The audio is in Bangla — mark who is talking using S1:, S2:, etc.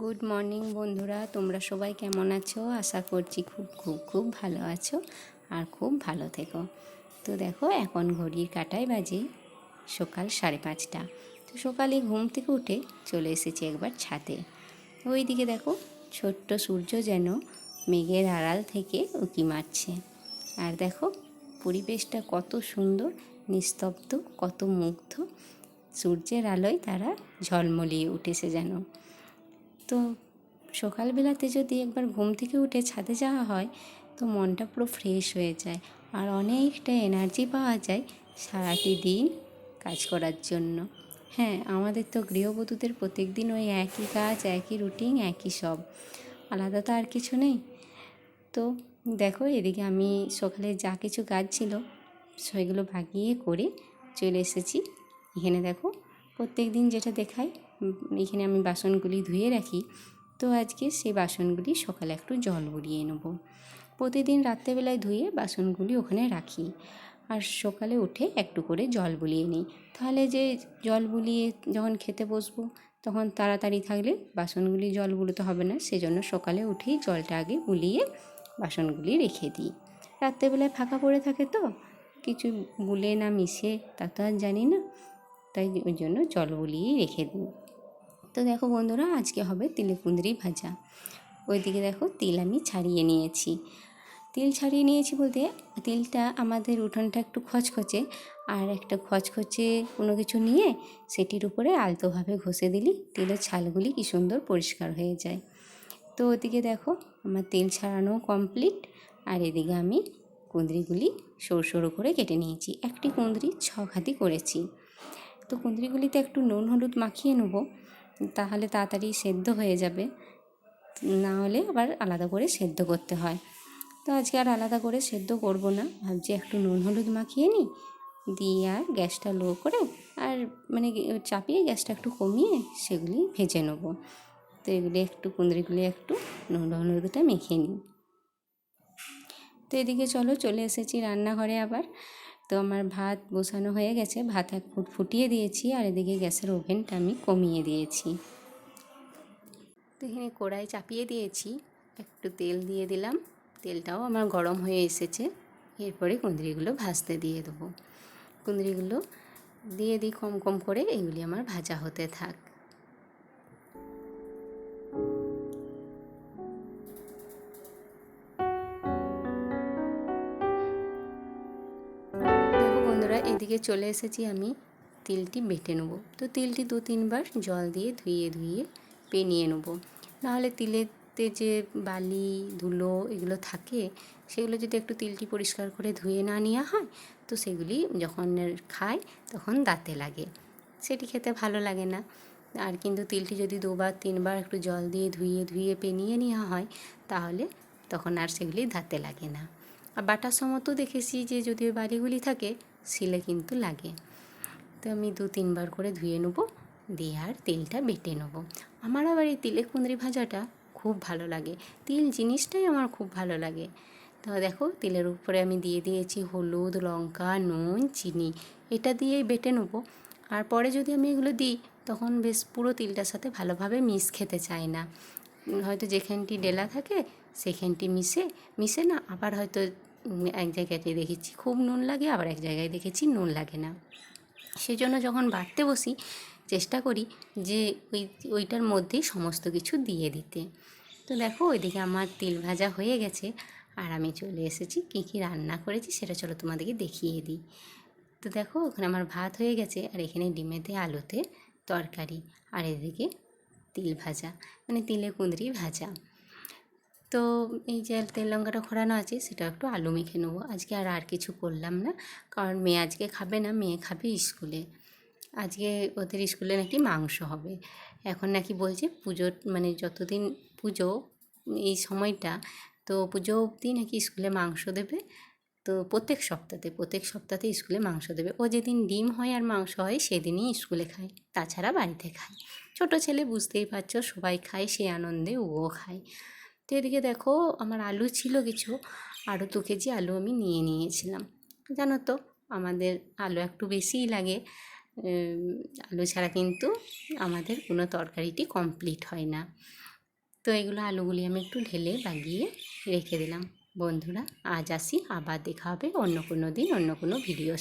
S1: গুড মর্নিং বন্ধুরা, তোমরা সবাই কেমন আছো? আশা করছি খুব খুব খুব ভালো আছো আর খুব ভালো থেকো। তো দেখো, এখন ঘড়ির কাঁটায় বাজে সকাল 5:30। তো সকালে ঘুম থেকে উঠে চলে এসেছি একবার ছাদে। ওই দিকে দেখো, ছোট্ট সূর্য যেন মেঘের আড়াল থেকে উঁকি মারছে। আর দেখো, পরিবেশটা কত সুন্দর, নিস্তব্ধ, কত মুগ্ধ। সূর্যের আলোয় তারা ঝলমলিয়ে উঠেছে যেন। তো সকালবেলাতে যদি একবার ঘুম থেকে উঠে ছাদে যাওয়া হয়, তো মনটা পুরো ফ্রেশ হয়ে যায় আর অনেকটা এনার্জি পাওয়া যায় সারাটি দিন কাজ করার জন্য। হ্যাঁ, আমাদের তো গৃহবধূদের প্রত্যেক দিন ওই একই কাজ, একই রুটিন, একই সব, আলাদা তো আর কিছু নেই। তো দেখো, এদিকে আমি সকালে যা কিছু কাজ ছিল সেগুলো ভাগিয়ে করে চলে এসেছি। এখানে দেখো, প্রত্যেক দিন যেটা দেখাই, এখানে আমি বাসনগুলি ধুয়ে রাখি। তো আজকে সেই বাসনগুলি সকালে একটু জল বুলিয়ে নেব। প্রতিদিন রাত্রেবেলায় ধুয়ে বাসনগুলি ওখানে রাখি, আর সকালে উঠে একটু করে জল বুলিয়ে নিই। তাহলে যে জল বুলিয়ে যখন খেতে বসবো, তখন তাড়াতাড়ি থাকলে বাসনগুলি জল বুলোতে হবে না। সেজন্য সকালে উঠেই জলটা আগে বুলিয়ে বাসনগুলি রেখে দিই। রাত্রেবেলায় ফাঁকা পড়ে থাকে, তো কিছু বুলে না মিশে তা তো আর জানি না, তাই ওই জন্য জল বুলিয়েই রেখে দিই। তো দেখো বন্ধুরা, আজকে হবে তিলে কুঁদরি ভাজা। ওইদিকে দেখো, তিল আমি ছাড়িয়ে নিয়েছি। তিল ছাড়িয়ে নিয়েছি বলতে, তিলটা আমাদের উঠোনটা একটু খচখচে, আর একটা খচখচে কোনো কিছু নিয়ে সেটির উপরে আলতোভাবে ঘষে দিলি তিলের ছালগুলি কী সুন্দর পরিষ্কার হয়ে যায়। তো ওদিকে দেখো, আমার তেল ছাড়ানো কমপ্লিট। আর এদিকে আমি কুঁদরিগুলি সরু সরু করে কেটে নিয়েছি। একটি কুঁদরি 6 খাদি করেছি। তো কুঁদরিগুলিতে একটু নুন হলুদ মাখিয়ে নেবো, তাহলে তাড়াতাড়ি সেদ্ধ হয়ে যাবে, না হলে আবার আলাদা করে সেদ্ধ করতে হয়। তো আজকে আর আলাদা করে সেদ্ধ করব না, ভাবছি একটু নুন হলুদ মাখিয়ে নিই, দিয়ে আর গ্যাসটা লো করে আর চাপিয়ে গ্যাসটা একটু কমিয়ে সেগুলি ভেজে নেব। তো এগুলি একটু কুঁদরিগুলি একটু নুন হলুদটা মেখে নিই। তো এদিকে চলে এসেছি রান্নাঘরে আবার। তো আমার ভাত বসানো হয়ে গেছে, ভাত এক ফুট ফুটিয়ে দিয়েছি, আর এদিকে গ্যাসের ওভেনটা আমি কমিয়ে দিয়েছি। তো এখানে কড়াই চাপিয়ে দিয়েছি, একটু তেল দিয়ে দিলাম। তেলটাও আমার গরম হয়ে এসেছে। এরপরে কুঁদরিগুলো ভাজতে দিয়ে দেবো। কুঁদরিগুলো দিয়ে দিই কম কম করে, এগুলি আমার ভাজা হতে থাক। দেখো বন্ধুরা, এদিকে চলে এসেছি আমি তিলটি বেটে নেব। তো তিলটি 2-3 বার জল দিয়ে ধুয়ে ধুয়ে পেনিয়ে নেব, নাহলে তিলেতে যে বালি ধুলো এগুলো থাকে, সেগুলো যদি একটু তিলটি পরিষ্কার করে ধুয়ে না নেওয়া হয়, তো সেগুলি যখন খায় তখন দাঁতে লাগে, সেটি খেতে ভালো লাগে না। আর কিন্তু তিলটি যদি 2-3 বার একটু জল দিয়ে ধুয়ে ধুয়ে পেনিয়ে নেওয়া হয়, তাহলে তখন আর সেগুলি দাঁতে লাগে না। আর বাটার সময় তো দেখেছি যে যদি ওই বালিগুলি থাকে, শিলে কিন্তু লাগে। তো আমি 2-3 বার করে ধুয়ে নেবো, দিয়ে আর তিলটা বেটে নেবো। আমার আবার এই তিলের কুঁদরি ভাজাটা খুব ভালো লাগে, তিল জিনিসটাই আমার খুব ভালো লাগে। তো দেখো, তিলের উপরে আমি দিয়ে দিয়েছি হলুদ, লঙ্কা, নুন, চিনি, এটা দিয়েই বেটে নেবো। আর পরে যদি আমি এগুলো দিই, তখন বেশ পুরো তিলটার সাথে ভালোভাবে মিশ খেতে চায় না। হয়তো যেখানটি ডেলা থাকে সেখানটি মিশে না, আবার হয়তো এক জায়গাতে দেখেছি খুব নুন লাগে, আবার এক জায়গায় দেখেছি নুন লাগে না। সেজন্য যখন বাটতে বসি, চেষ্টা করি যে ওইটার মধ্যেই সমস্ত কিছু দিয়ে দিতে। তো দেখো, ওইদিকে আমার তিল ভাজা হয়ে গেছে, আর আমি চলে এসেছি কী কী রান্না করেছি সেটা চলো তোমাদেরকে দেখিয়ে দিই। তো দেখো, ওখানে আমার ভাত হয়ে গেছে, আর এখানে ডিমেতে আলুতে তরকারি, আর এদিকে তিল ভাজা, তিলে কুঁদরি ভাজা। তো এই যে তেল লঙ্কাটা খোড়ানো আছে, সেটা একটু আলু মেখে নেবো। আজকে আর কিছু করলাম না, কারণ মেয়ে আজকে খাবে না, মেয়ে খাবে স্কুলে। আজকে ওদের স্কুলে নাকি মাংস হবে। এখন নাকি বলছে পুজোর যতদিন পুজো এই সময়টা, তো পুজো অবধি নাকি স্কুলে মাংস দেবে। তো প্রত্যেক সপ্তাহতে স্কুলে মাংস দেবে। ও যেদিন ডিম হয় আর মাংস হয় সেদিনই স্কুলে খায়, তাছাড়া বাড়িতে খায়। ছোটো ছেলে, বুঝতেই পারছো, সবাই খায়, সেই আনন্দে ও খায়। তো এদিকে দেখো, আমার আলু ছিল কিছু, আরও 2 কেজি আলু আমি নিয়ে নিয়েছিলাম। জানো তো, আমাদের আলু একটু বেশিই লাগে, আলু ছাড়া কিন্তু আমাদের কোনো তরকারিটি কমপ্লিট হয় না। তো এগুলো আলুগুলি আমি একটু ঢেলে বাগিয়ে রেখে দিলাম। বন্ধুরা আজ আসি, আবার দেখা হবে অন্য কোনো দিন অন্য কোনো ভিডিও।